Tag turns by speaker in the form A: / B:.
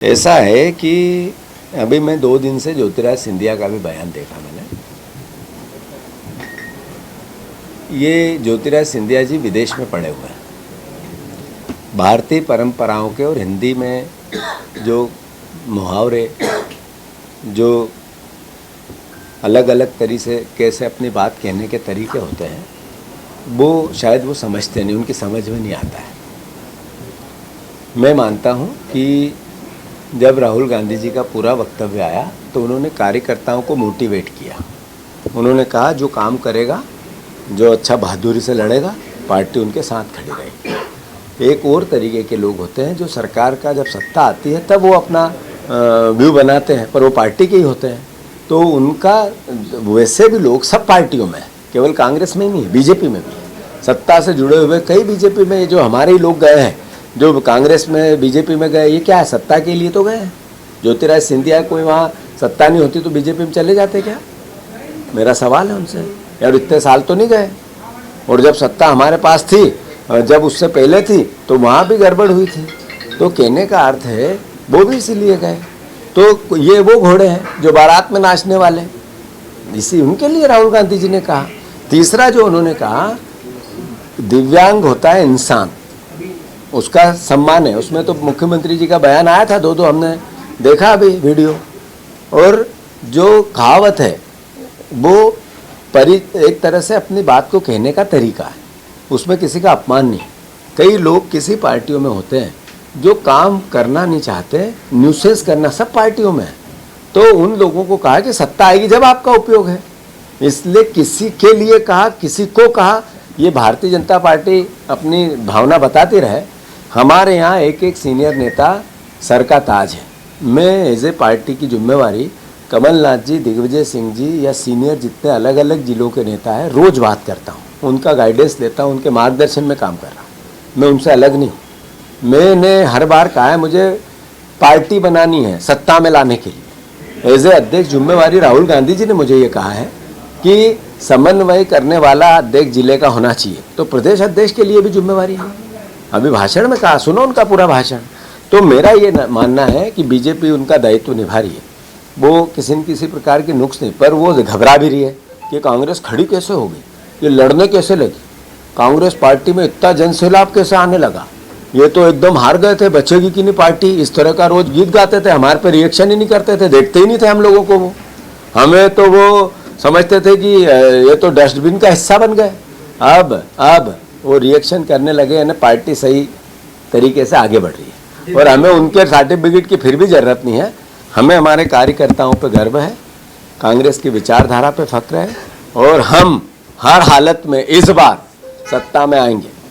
A: ऐसा है कि अभी मैं 2 दिन से ज्योतिराज सिंधिया का भी बयान देखा मैंने। ये ज्योतिराज सिंधिया जी विदेश में पढ़े हुए हैं। भारतीय परंपराओं के और हिंदी में जो मुहावरे, जो अलग अलग तरीके से कैसे अपनी बात कहने के तरीके होते हैं, वो शायद वो समझते नहीं, उनकी समझ में नहीं आता है। मैं मानता हूँ कि जब राहुल गांधी जी का पूरा वक्तव्य आया तो उन्होंने कार्यकर्ताओं को मोटिवेट किया। उन्होंने कहा जो काम करेगा, जो अच्छा बहादुरी से लड़ेगा, पार्टी उनके साथ खड़ी रहेगी। एक और तरीके के लोग होते हैं जो सरकार का जब सत्ता आती है तब वो अपना व्यू बनाते हैं, पर वो पार्टी के ही होते हैं। तो उनका वैसे भी लोग सब पार्टियों में, केवल कांग्रेस में ही नहीं है, बीजेपी में भी है। सत्ता से जुड़े हुए कई बीजेपी में जो हमारे ही लोग गए हैं, जो कांग्रेस में बीजेपी में गए, ये क्या है, सत्ता के लिए तो गए हैं। ज्योतिराज सिंधिया कोई वहाँ सत्ता नहीं होती तो बीजेपी में चले जाते क्या? मेरा सवाल है उनसे। यार इतने साल तो नहीं गए, और जब सत्ता हमारे पास थी, जब उससे पहले थी, तो वहाँ भी गड़बड़ हुई थी। तो कहने का अर्थ है वो भी इसीलिए गए। तो ये वो घोड़े हैं जो बारात में नाचने वाले, इसी उनके लिए राहुल गांधी जी ने कहा। तीसरा जो उन्होंने कहा, दिव्यांग होता है इंसान, उसका सम्मान है। उसमें तो मुख्यमंत्री जी का बयान आया था, दो हमने देखा अभी वीडियो। और जो कहावत है वो एक तरह से अपनी बात को कहने का तरीका है, उसमें किसी का अपमान नहीं। कई लोग किसी पार्टियों में होते हैं जो काम करना नहीं चाहते, न्यूसेंस करना सब पार्टियों में है। तो उन लोगों को कहा कि सत्ता आएगी जब आपका उपयोग है, इसलिए किसी के लिए कहा, किसी को कहा। ये भारतीय जनता पार्टी अपनी भावना बताती रहे। हमारे यहाँ एक एक सीनियर नेता सर का ताज है। मैं एज ए पार्टी की जिम्मेवारी कमलनाथ जी, दिग्विजय सिंह जी या सीनियर जितने अलग अलग जिलों के नेता हैं, रोज़ बात करता हूँ, उनका गाइडेंस लेता हूँ, उनके मार्गदर्शन में काम कर रहा हूँ। मैं उनसे अलग नहीं। मैंने हर बार कहा है मुझे पार्टी बनानी है सत्ता में लाने के लिए। एज ए अध्यक्ष जिम्मेवारी राहुल गांधी जी ने मुझे ये कहा है कि समन्वय करने वाला अध्यक्ष जिले का होना चाहिए, तो प्रदेश अध्यक्ष के लिए भी जिम्मेवारी है। अभी भाषण में कहा, सुनो उनका पूरा भाषण। तो मेरा ये मानना है कि बीजेपी उनका दायित्व निभा रही है। वो किसी न किसी प्रकार की नुक्स नहीं, पर वो घबरा भी रही है कि कांग्रेस खड़ी कैसे हो गई, ये लड़ने कैसे लगी, कांग्रेस पार्टी में इतना जनसैलाब कैसे आने लगा, ये तो एकदम हार गए थे, बचेगी कि नहीं पार्टी। इस तरह का रोज गीत गाते थे, हमारे पे रिएक्शन ही नहीं करते थे, देखते ही नहीं थे हम लोगों को। वो हमें तो वो समझते थे कि ये तो डस्टबिन का हिस्सा बन गए। अब वो रिएक्शन करने लगे, यानी पार्टी सही तरीके से आगे बढ़ रही है। और हमें उनके सर्टिफिकेट की फिर भी ज़रूरत नहीं है। हमें हमारे कार्यकर्ताओं पे गर्व है, कांग्रेस की विचारधारा पे फक्र है, और हम हर हालत में इस बार सत्ता में आएंगे।